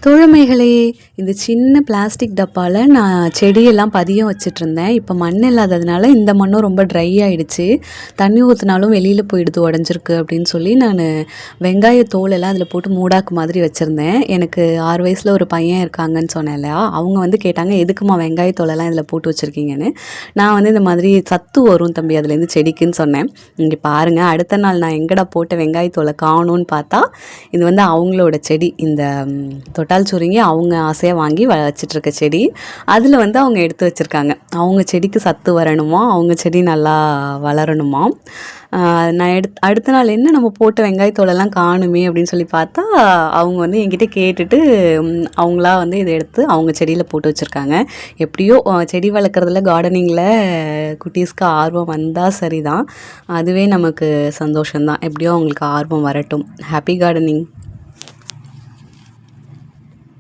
தோழமைகளே, இந்த சின்ன பிளாஸ்டிக் டப்பால நான் செடியெல்லாம் பதியம் வச்சுட்ருந்தேன். இப்போ மண் இல்லாததுனால இந்த மண்ணும் ரொம்ப ட்ரை ஆயிடுச்சு. தண்ணி ஊத்துனாலும் வெளியில போயிடுது உடஞ்சிருக்கு அப்படின்னு சொல்லி வெங்காய தோலெல்லாம் அதில போட்டு மூடாக்கு மாதிரி வச்சுருந்தேன். எனக்கு 6 வயசுல ஒரு பையன் இருக்காங்கன்னு சொன்னேன் இல்லையா? அவங்க வந்து கேட்டாங்க, "எதுக்கும்மா வெங்காய தோலெல்லாம் இதில போட்டு வச்சுருக்கீங்கன்னு?" நான் வந்து இந்த மாதிரி சத்து வரும் தம்பி அதுலேருந்து செடிக்குன்னு சொன்னேன். இங்கே பாருங்க, அடுத்த நாள் நான் எங்கடா போட்ட வெங்காய தோல காணோன்னு பார்த்தா, இது வந்து அவங்களோட செடி. இந்த தொட்டால் சுருங்கி அவங்க ஆசையாக வாங்கி வச்சிட்ருக்க செடி. அதில் வந்து அவங்க எடுத்து வச்சுருக்காங்க. அவங்க செடிக்கு சத்து வரணுமா, அவங்க செடி நல்லா வளரணுமா. நான் அடுத்த நாள் என்ன நம்ம போட்ட வெங்காயத்தோலெல்லாம் காணுமே அப்படின்னு சொல்லி பார்த்தா, அவங்க வந்து என்கிட்ட கேட்டுட்டு அவங்களா வந்து இதை எடுத்து அவங்க செடியில் போட்டு வச்சுருக்காங்க. எப்படியோ செடி வளர்க்குறதுல கார்டனிங்கில் குட்டீஸ்க்கு ஆர்வம் வந்தால் சரிதான். அதுவே நமக்கு சந்தோஷம்தான். எப்படியோ அவங்களுக்கு ஆர்வம் வரட்டும். Happy gardening.